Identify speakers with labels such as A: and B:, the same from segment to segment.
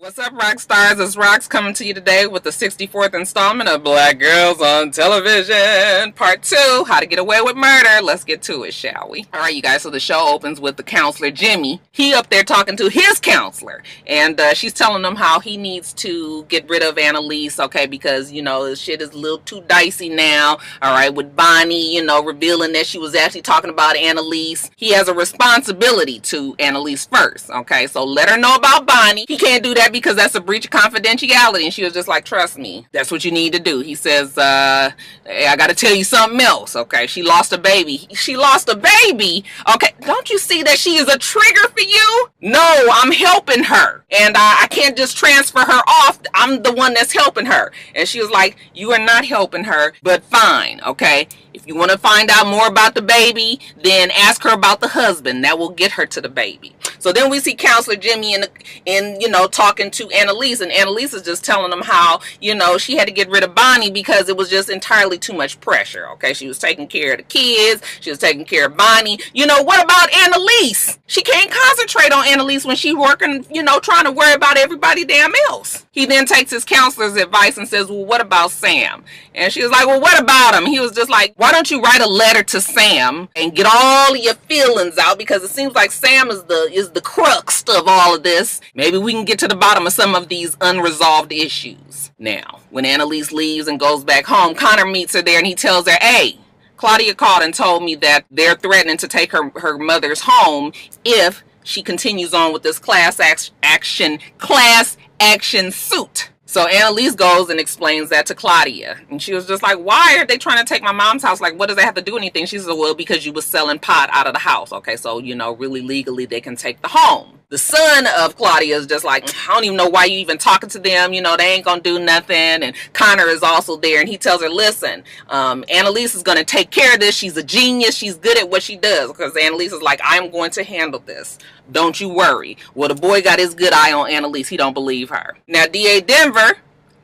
A: What's up, rock stars? It's Rox coming to you today with the 64th installment of Black Girls on Television, Part 2, How to Get Away with Murder. Let's get to it, shall we? All right, you guys, so the show opens with the counselor, Jimmy. He up there talking to his counselor, and she's telling him how he needs to get rid of Annalise, okay, because, you know, the shit is a little too dicey now, all right, with Bonnie, you know, revealing that she was actually talking about Annalise. He has a responsibility to Annalise first, okay, so let her know about Bonnie. He can't do that because that's a breach of confidentiality. And she was just like, trust me, that's what you need to do. He says, hey, I got to tell you something else. Okay, she lost a baby. She lost a baby? Okay, don't you see that she is a trigger for you? No, I'm helping her. And I can't just transfer her off. I'm the one that's helping her. And she was like, you are not helping her, but fine, okay? If you want to find out more about the baby, then ask her about the husband. That will get her to the baby. So then we see Counselor Jimmy in you know, talking to Annalise, and Annalise is just telling them how, you know, she had to get rid of Bonnie because it was just entirely too much pressure. Okay, she was taking care of the kids, she was taking care of Bonnie. You know, what about Annalise? She can't concentrate on Annalise when she's working, you know, trying to worry about everybody damn else. He then takes his counselor's advice and says, well, what about Sam? And she was like, well, what about him? He was just like, why don't you write a letter to Sam and get all of your feelings out, because it seems like Sam is the crux of all of this. Maybe we can get to the bottom of some of these unresolved issues. Now, when Annalise leaves and goes back home, Connor meets her there and he tells her, hey, Claudia called and told me that they're threatening to take her mother's home if she continues on with this class action suit. So Annalise goes and explains that to Claudia. And she was just like, why are they trying to take my mom's house? Like, what does that have to do anything? She said, well, because you was selling pot out of the house. Okay, so, you know, really legally they can take the home. The son of Claudia is just like, I don't even know why you even talking to them. You know, they ain't gonna do nothing. And Connor is also there, and he tells her, listen, Annalise is gonna take care of this. She's a genius. She's good at what she does. Because Annalise is like, I'm going to handle this. Don't you worry. Well, the boy got his good eye on Annalise. He don't believe her. Now, D.A. Denver,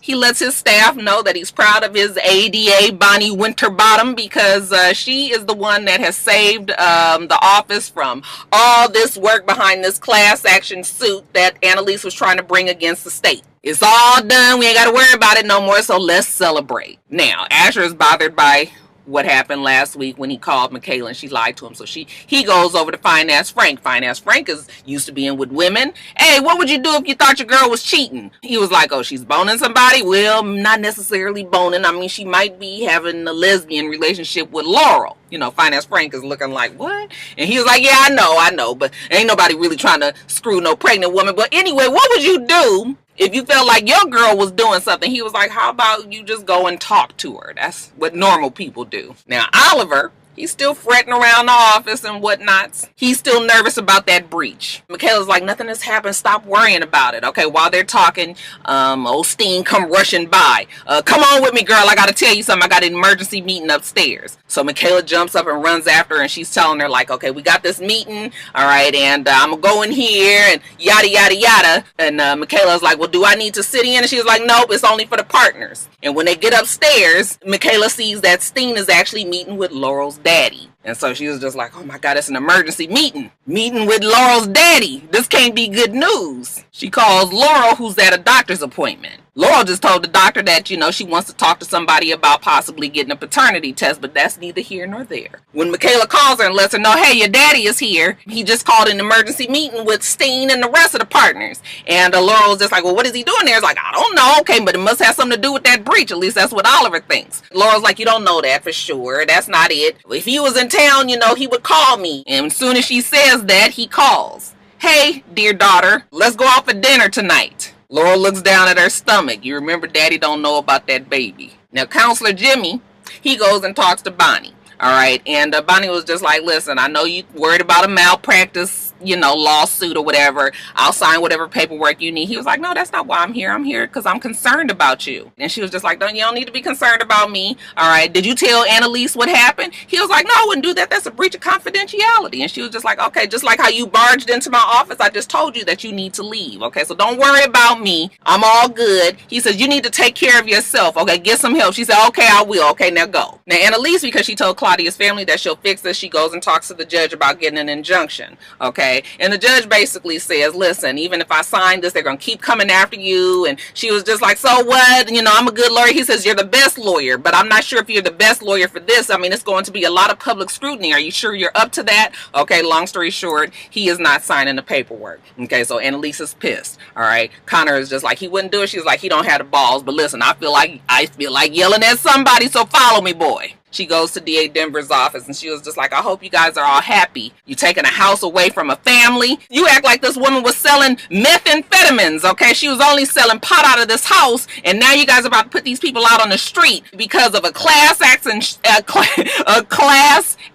A: he lets his staff know that he's proud of his ADA, Bonnie Winterbottom, because she is the one that has saved the office from all this work behind this class action suit that Annalise was trying to bring against the state. It's all done. We ain't got to worry about it no more, so let's celebrate. Now, Asher is bothered by what happened last week when he called Michaela and she lied to him. So he goes over to Finance Frank. Finance Frank is used to being with women. Hey, what would you do if you thought your girl was cheating? He was like, oh, she's boning somebody? Well, not necessarily boning. I mean, she might be having a lesbian relationship with Laurel. You know, Finance Frank is looking like, what? And he was like, yeah, I know, but ain't nobody really trying to screw no pregnant woman. But anyway, what would you do if you felt like your girl was doing something? He was like, how about you just go and talk to her? That's what normal people do. Now, Oliver, he's still fretting around the office and whatnots. He's still nervous about that breach. Michaela's like, nothing has happened. Stop worrying about it. Okay, while they're talking, old Steen come rushing by. Come on with me, girl. I got to tell you something. I got an emergency meeting upstairs. So Michaela jumps up and runs after her, and she's telling her, like, okay, we got this meeting, all right, and I'm going to go in here, and yada, yada, yada. And Michaela's like, well, do I need to sit in? And she was like, nope, it's only for the partners. And when they get upstairs, Michaela sees that Steen is actually meeting with Laurel's daddy. And so she was just like, oh my God, it's an emergency meeting with Laurel's daddy. This can't be good news. She calls Laurel, who's at a doctor's appointment. Laurel just told the doctor that, you know, she wants to talk to somebody about possibly getting a paternity test, but that's neither here nor there. When Michaela calls her and lets her know, hey, your daddy is here, he just called an emergency meeting with Steen and the rest of the partners. And Laurel's just like, well, what is he doing there? It's like, I don't know. Okay, but it must have something to do with that breach. At least that's what Oliver thinks. Laurel's like, you don't know that for sure. That's not it. If he was in town, you know, he would call me. And as soon as she says that, he calls. Hey, dear daughter, let's go out for dinner tonight. Laurel looks down at her stomach. You remember Daddy don't know about that baby. Now, Counselor Jimmy, he goes and talks to Bonnie. All right, and Bonnie was just like, listen, I know you worried about a malpractice, you know, lawsuit or whatever. I'll sign whatever paperwork you need. He was like, no, that's not why I'm here. I'm here because I'm concerned about you. And she was just like, you don't need to be concerned about me. All right, did you tell Annalise what happened? He was like, no, I wouldn't do that. That's a breach of confidentiality. And she was just like, okay, just like how you barged into my office, I just told you that you need to leave. Okay, so don't worry about me. I'm all good. He says, you need to take care of yourself. Okay, get some help. She said, okay, I will. Okay, now go. Now, Annalise, because she told Claudia's family that she'll fix this, she goes and talks to the judge about getting an injunction. Okay. okay? And the judge basically says, listen, even if I sign this, they're going to keep coming after you. And she was just like, so what? You know, I'm a good lawyer. He says, you're the best lawyer, but I'm not sure if you're the best lawyer for this. I mean, it's going to be a lot of public scrutiny. Are you sure you're up to that? Okay, long story short, he is not signing the paperwork. Okay, so Annalise is pissed. All right, Connor is just like, he wouldn't do it. She's like, he don't have the balls. But listen, I feel like yelling at somebody, so follow me, boy. She goes to DA Denver's office and she was just like, I hope you guys are all happy. You taking a house away from a family. You act like this woman was selling methamphetamines, okay? She was only selling pot out of this house, and now you guys are about to put these people out on the street because of a class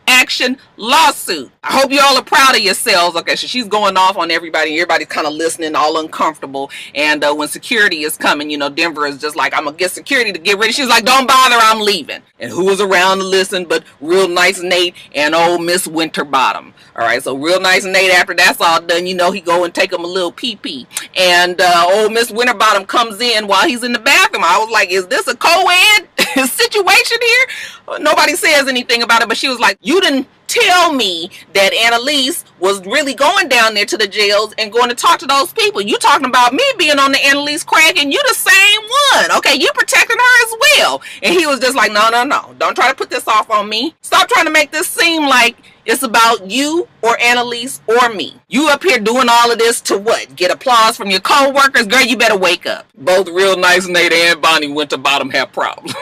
A: action lawsuit. I hope you all are proud of yourselves. Okay, so she's going off on everybody. Everybody's kind of listening, all uncomfortable. And when security is coming, you know, Denver is just like, I'm gonna get security to get ready. She's like, don't bother, I'm leaving. And who was around to listen but Real Nice Nate and old Miss Winterbottom. All right, so Real Nice Nate, after that's all done, you know, he go and take him a little pee-pee. And old Miss Winterbottom comes in while he's in the bathroom. I was like, is this a co-ed situation here? Nobody says anything about it, but she was like, you didn't tell me that Annalise was really going down there to the jails and going to talk to those people. You talking about me being on the Annalise crack, and you the same one. Okay, you protecting her as well. And he was just like, no. Don't try to put this off on me. Stop trying to make this seem like it's about you or Annalise or me. You up here doing all of this to what? Get applause from your co-workers? Girl, you better wake up. Both Real Nice Nate and Bonnie Winterbottom have problems.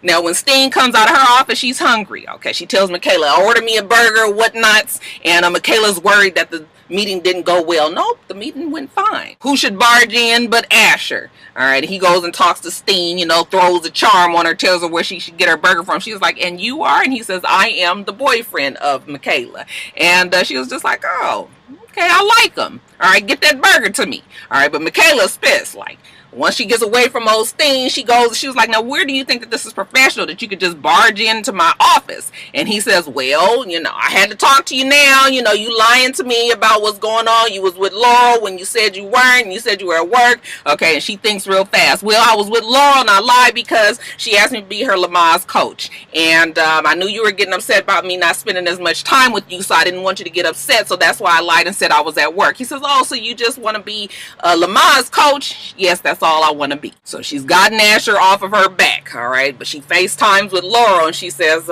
A: Now, when Steen comes out of her office, she's hungry. Okay, she tells Michaela, order me a burger, whatnots. And Michaela's worried that the meeting didn't go well. Nope, the meeting went fine. Who should barge in but Asher? All right, he goes and talks to Steen, you know, throws a charm on her, tells her where she should get her burger from. She was like, and you are? And he says, I am the boyfriend of Michaela. And she was just like, oh, okay, I like him. All right, get that burger to me. All right, but Michaela's pissed, like, once she gets away from old Steen, she was like, now where do you think that this is professional, that you could just barge into my office? And he says, well, you know, I had to talk to you now. You know, you lying to me about what's going on. You was with Laurel when you said you weren't, and you said you were at work. Okay, and she thinks real fast. Well, I was with Laurel and I lied because she asked me to be her Lamaze coach. And I knew you were getting upset about me not spending as much time with you, so I didn't want you to get upset. So that's why I lied and said I was at work. He says, oh, so you just want to be a Lamaze coach? Yes, that's all I want to be. So she's gotten Asher off of her back, all right, but she FaceTimes with Laurel and she says,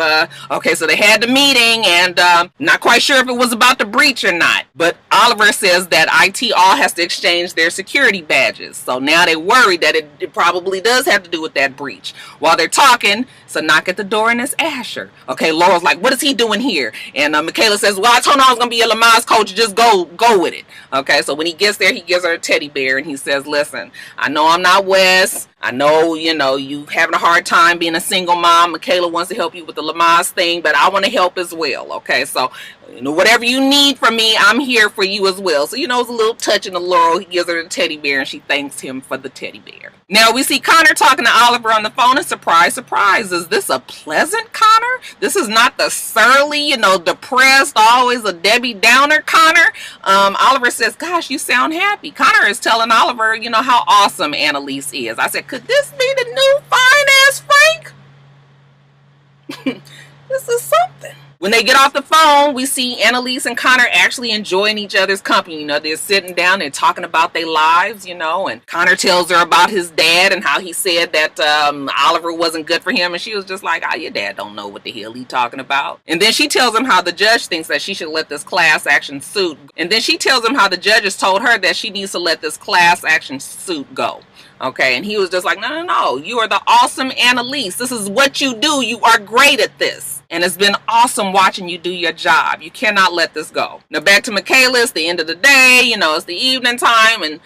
A: okay, so they had the meeting and not quite sure if it was about the breach or not, but Oliver says that IT all has to exchange their security badges. So now they worried that it probably does have to do with that breach. While they're talking, so knock at the door and it's Asher. Okay, Laurel's like, what is he doing here? And Michaela says, well, I told him I was going to be a Lamaze coach, just go with it. Okay, so when he gets there, he gives her a teddy bear and he says, listen, I know I'm not Wes. I know, you know, you having a hard time being a single mom. Michaela wants to help you with the Lamaze thing, but I want to help as well. Okay, so, you know, whatever you need from me, I'm here for you as well. So, you know, it's a little touch in the Laurel. He gives her the teddy bear and she thanks him for the teddy bear. Now we see Connor talking to Oliver on the phone, and surprise, surprise, is this a pleasant Connor? This is not the surly, you know, depressed, always a Debbie Downer Connor. Oliver says, gosh, you sound happy. Connor is telling Oliver, you know, how awesome Annalise is. I said, could this be the new fine-ass Frank? This is something. When they get off the phone, we see Annalise and Connor actually enjoying each other's company. You know, they're sitting down and talking about their lives, you know, and Connor tells her about his dad and how he said that Oliver wasn't good for him. And she was just like, your dad don't know what the hell he talking about. And then she tells him how the judge thinks that she should let this class action suit. And then she tells him how the judges told her that she needs to let this class action suit go. Okay, and he was just like, no, you are the awesome Annalise. This is what you do. You are great at this. And it's been awesome watching you do your job. You cannot let this go. Now back to Michaela. It's the end of the day. You know, it's the evening time. And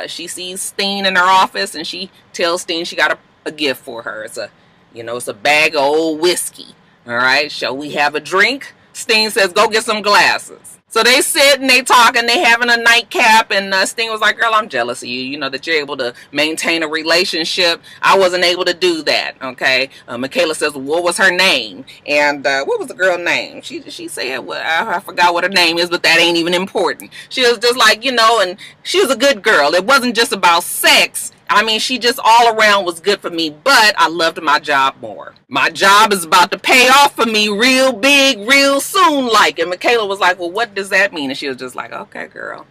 A: she sees Steen in her office. And she tells Steen she got a gift for her. It's a bag of old whiskey. All right, shall we have a drink? Steen says, go get some glasses. So they sit and they talk and they having a nightcap, and Steen was like, girl, I'm jealous of you, you know, that you're able to maintain a relationship. I wasn't able to do that, okay? Michaela says, what was her name? And what was the girl's name? She said, well, I forgot what her name is, but that ain't even important. She was just like, you know, and she was a good girl. It wasn't just about sex. I mean, she just all around was good for me, but I loved my job more. My job is about to pay off for me real big, real soon, like. And Michaela was like, well, what does that mean? And she was just like, okay, girl,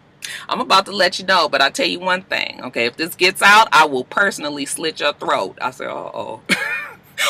A: I'm about to let you know, but I tell you one thing, okay? If this gets out, I will personally slit your throat. I said, uh-oh.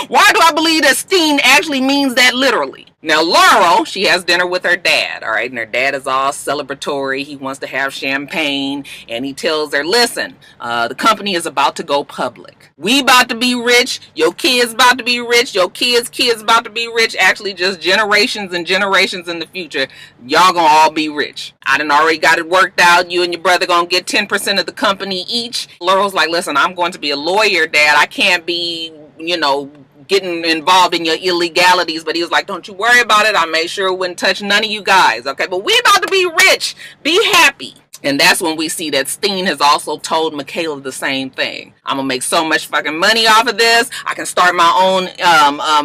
A: Why do I believe that Steen actually means that literally? Now, Laurel, she has dinner with her dad, all right? And her dad is all celebratory. He wants to have champagne. And he tells her, listen, the company is about to go public. We about to be rich. Your kids about to be rich. Your kids' kids about to be rich. Actually, just generations and generations in the future, y'all gonna all be rich. I done already got it worked out. You and your brother gonna get 10% of the company each. Laurel's like, listen, I'm going to be a lawyer, Dad. I can't be, you know, getting involved in your illegalities. But he was like, don't you worry about it. I made sure it wouldn't touch none of you guys. Okay, but we about to be rich. Be happy. And that's when we see that Steen has also told Michaela the same thing. I'm going to make so much fucking money off of this. I can start my own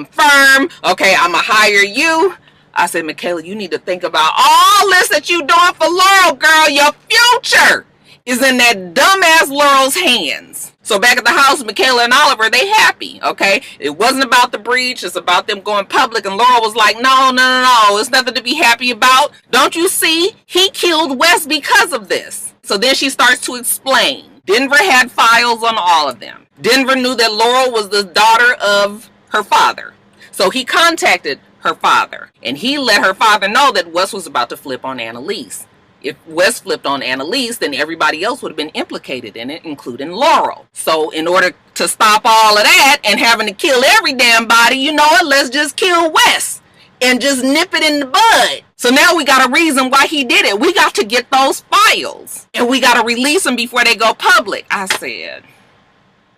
A: firm. Okay, I'm going to hire you. I said, Michaela, you need to think about all this that you doing for Laurel, girl. Your future is in that dumbass Laurel's hands. So back at the house, Michaela and Oliver, they happy, okay? It wasn't about the breach. It's about them going public. And Laurel was like, no. It's nothing to be happy about. Don't you see? He killed Wes because of this. So then she starts to explain. Denver had files on all of them. Denver knew that Laurel was the daughter of her father. So he contacted her father. And he let her father know that Wes was about to flip on Annalise. If Wes flipped on Annalise, then everybody else would have been implicated in it, including Laurel. So in order to stop all of that and having to kill every damn body, you know what? Let's just kill Wes and just nip it in the bud. So now we got a reason why he did it. We got to get those files. And we got to release them before they go public. I said,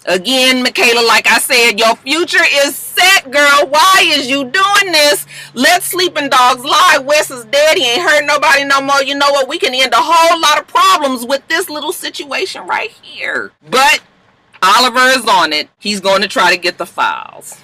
A: again, Michaela, like I said, your future is set, girl. Why is you doing this? Let sleeping dogs lie. Wes is dead. He ain't hurt nobody no more. You know what? We can end a whole lot of problems with this little situation right here. But Oliver is on it. He's going to try to get the files.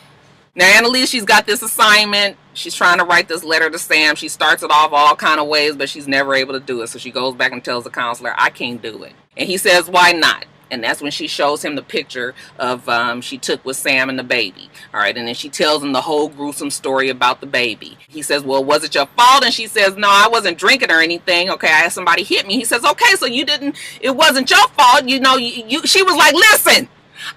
A: Now, Annalise, she's got this assignment. She's trying to write this letter to Sam. She starts it off all kind of ways, but she's never able to do it. So she goes back and tells the counselor, I can't do it. And he says, why not? And that's when she shows him the picture of she took with Sam and the baby. All right. And then she tells him the whole gruesome story about the baby. He says, well, was it your fault? And she says, no, I wasn't drinking or anything. Okay. I had somebody hit me. He says, okay, so you didn't, it wasn't your fault. You know, she was like, listen,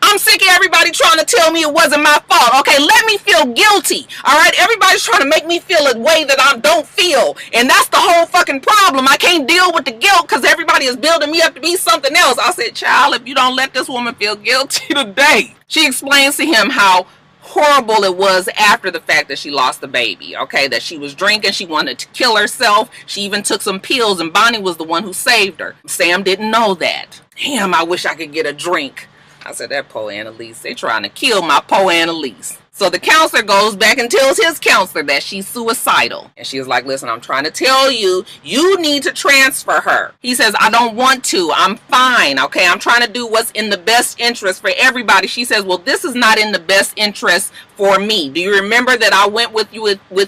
A: I'm sick of everybody trying to tell me it wasn't my fault. Okay, let me feel guilty. All right, everybody's trying to make me feel a way that I don't feel. And that's the whole fucking problem. I can't deal with the guilt because everybody is building me up to be something else. I said, child, if you don't let this woman feel guilty today. She explains to him how horrible it was after the fact that she lost the baby. Okay, that she was drinking. She wanted to kill herself. She even took some pills and Bonnie was the one who saved her. Sam didn't know that. Damn, I wish I could get a drink. I said, that poor Annalise, they trying to kill my poor Annalise. So the counselor goes back and tells his counselor that she's suicidal. And she was like, listen, I'm trying to tell you, you need to transfer her. He says, I don't want to. I'm fine. Okay, I'm trying to do what's in the best interest for everybody. She says, well, this is not in the best interest for me. Do you remember that I went with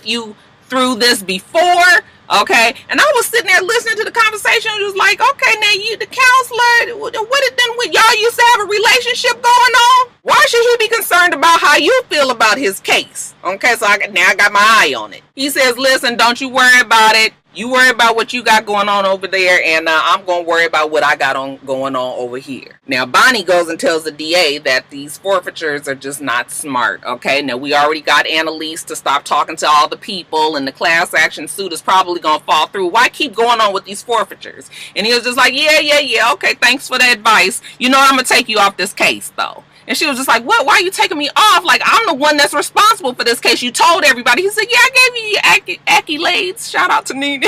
A: you through this before? Okay, and I was sitting there listening to the conversation. It was like, okay, now you, the counselor, what it then with y'all used to have a relationship going on? Why should he be concerned about how you feel about his case? Okay, so now I got my eye on it. He says, listen, don't you worry about it. You worry about what you got going on over there, and I'm going to worry about what I got going on over here. Now, Bonnie goes and tells the DA that these forfeitures are just not smart, okay? Now, we already got Annalise to stop talking to all the people, and the class action suit is probably going to fall through. Why keep going on with these forfeitures? And he was just like, yeah, okay, thanks for the advice. You know, I'm going to take you off this case, though. And she was just like, what? Why are you taking me off? Like, I'm the one that's responsible for this case. You told everybody. He said, yeah, I gave you accolades. Shout out to Nene.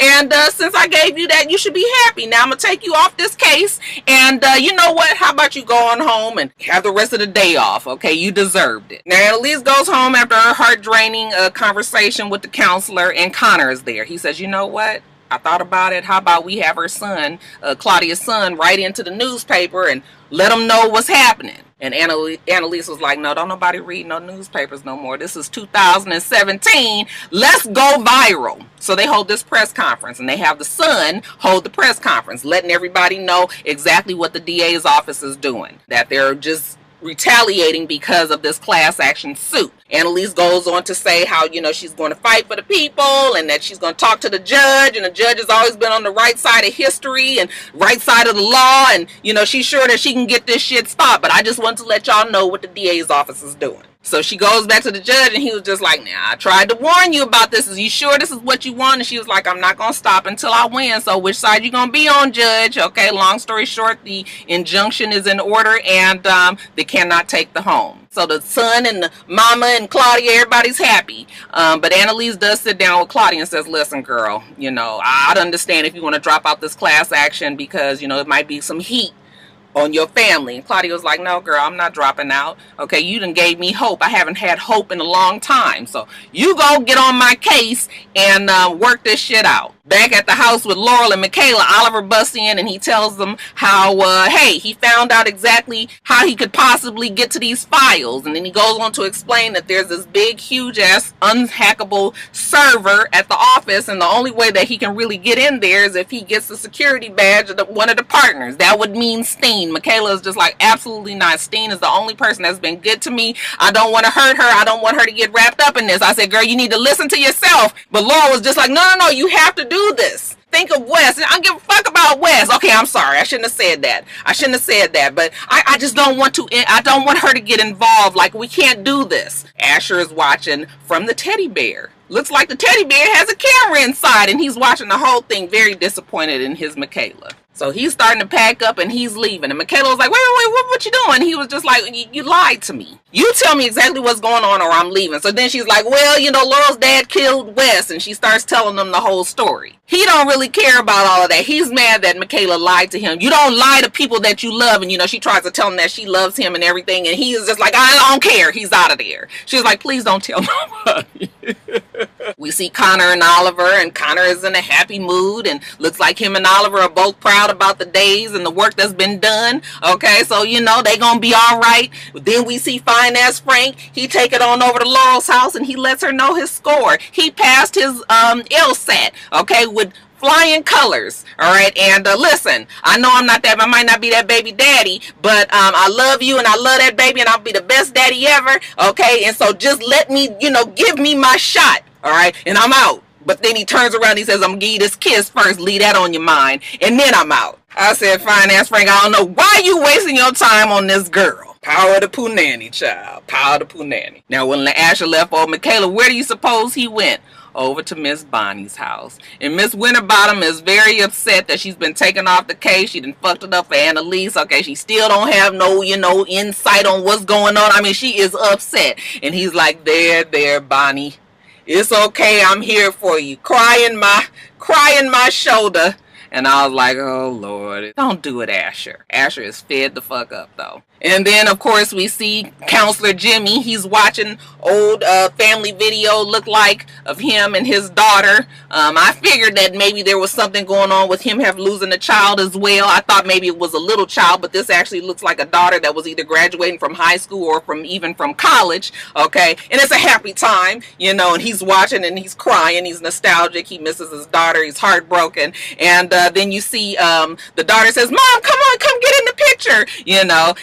A: And since I gave you that, you should be happy. Now I'm going to take you off this case. And you know what? How about you go on home and have the rest of the day off? Okay, you deserved it. Now, Annalise goes home after her heart-draining conversation with the counselor, and Connor is there. He says, you know what? I thought about it. How about we have her son, Claudia's son, write into the newspaper and let them know what's happening. And Annalise was like, no, don't nobody read no newspapers no more. This is 2017. Let's go viral. So they hold this press conference, and they have the Sun hold the press conference, letting everybody know exactly what the DA's office is doing, that they're just retaliating because of this class action suit. Annalise goes on to say how, she's going to fight for the people, and that she's going to talk to the judge, and the judge has always been on the right side of history and right side of the law, and she's sure that she can get this shit stopped. But I just want to let y'all know what the DA's office is doing. So she goes back to the judge, and he was just like, nah, I tried to warn you about this. Are you sure this is what you want? And she was like, I'm not going to stop until I win. So which side you going to be on, judge? Okay, long story short, the injunction is in order, and they cannot take the home. So the son and the mama and Claudia, everybody's happy. But Annalise does sit down with Claudia and says, listen, girl, I'd understand if you want to drop out this class action because, it might be some heat on your family. And Claudia was like, no, girl, I'm not dropping out. Okay, you done gave me hope. I haven't had hope in a long time. So you go get on my case and work this shit out. Back at the house with Laurel and Michaela, Oliver busts in and he tells them how, hey, he found out exactly how he could possibly get to these files. And then he goes on to explain that there's this big, huge ass, unhackable server at the office. And the only way that he can really get in there is if he gets the security badge of one of the partners. That would mean Steen. Michaela is just like, absolutely not. Steen is the only person that's been good to me. I don't want to hurt her. I don't want her to get wrapped up in this. I said, girl, you need to listen to yourself. But Laurel was just like, no, you have to do this. Think of Wes. I don't give a fuck about Wes. Okay, I'm sorry. I shouldn't have said that. But I just don't want to. I don't want her to get involved. Like, we can't do this. Asher is watching from the teddy bear. Looks like the teddy bear has a camera inside, and he's watching the whole thing, very disappointed in his Michaela. So he's starting to pack up and he's leaving. And Michaela was like, wait, what you doing? He was just like, you lied to me. You tell me exactly what's going on or I'm leaving. So then she's like, well, Laurel's dad killed Wes. And she starts telling them the whole story. He don't really care about all of that. He's mad that Michaela lied to him. You don't lie to people that you love. And, she tries to tell him that she loves him and everything. And he is just like, I don't care. He's out of there. She was like, please don't tell nobody. We see Connor and Oliver, and Connor is in a happy mood, and looks like him and Oliver are both proud about the days and the work that's been done. Okay, so they gonna be all right. Then we see fine ass Frank. He take it on over to Laurel's house, and he lets her know his score. He passed his LSAT, okay, with flying colors. All right, and listen, I know I might not be that baby daddy, but I love you and I love that baby, and I'll be the best daddy ever. Okay, and so just let me, give me my shot. All right, and I'm out. But then he turns around and he says, I'm gonna give you this kiss first, leave that on your mind, and then I'm out. I said, fine ass Frank, I don't know why you wasting your time on this girl. Power to Pooh Nanny, child. Power to Pooh Nanny. Now, when Asher left old Michaela, where do you suppose he went? Over to Miss Bonnie's house. And Miss Winterbottom is very upset that she's been taken off the case. She done fucked it up for Annalise. Okay, she still don't have no, insight on what's going on. I mean, she is upset. And he's like, there, Bonnie. It's okay, I'm here for you. Crying my shoulder. And I was like, oh, Lord. Don't do it, Asher. Asher is fed the fuck up, though. And then, of course, we see Counselor Jimmy. He's watching old family video, look like, of him and his daughter. I figured that maybe there was something going on with him losing a child as well. I thought maybe it was a little child, but this actually looks like a daughter that was either graduating from high school or even from college, okay? And it's a happy time, and he's watching and he's crying. He's nostalgic. He misses his daughter. He's heartbroken. And then you see the daughter says, Mom, come get in the picture,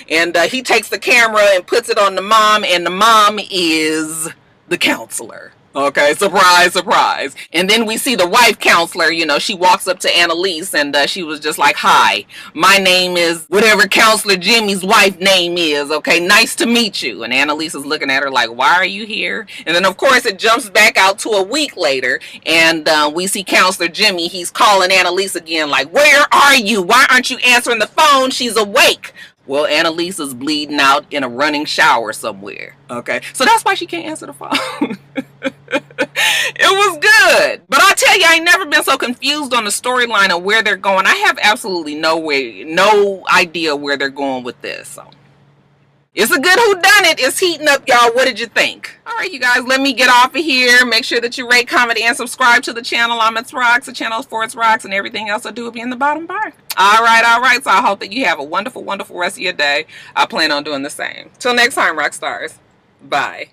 A: and he takes the camera and puts it on the mom, and the mom is the counselor. Okay, surprise, surprise. And then we see the wife counselor, she walks up to Annalise, and she was just like, hi, my name is whatever Counselor Jimmy's wife name is, okay, nice to meet you. And Annalise is looking at her like, why are you here? And then, of course, it jumps back out to a week later, and we see Counselor Jimmy. He's calling Annalise again like, where are you? Why aren't you answering the phone? She's awake. Well, Annalise is bleeding out in a running shower somewhere, okay? So that's why she can't answer the phone. It was good. But I tell you, I ain't never been so confused on the storyline of where they're going. I have absolutely no idea where they're going with this. So It's a good whodunit. It's heating up, y'all. What did you think? All right, you guys, let me get off of here. Make sure that you rate, comment, and subscribe to the channel. I'm It's Rocks. The channel is for It's Rocks, and everything else I do will be in the bottom bar. All right. So I hope that you have a wonderful, wonderful rest of your day. I plan on doing the same. Till next time, rock stars. Bye.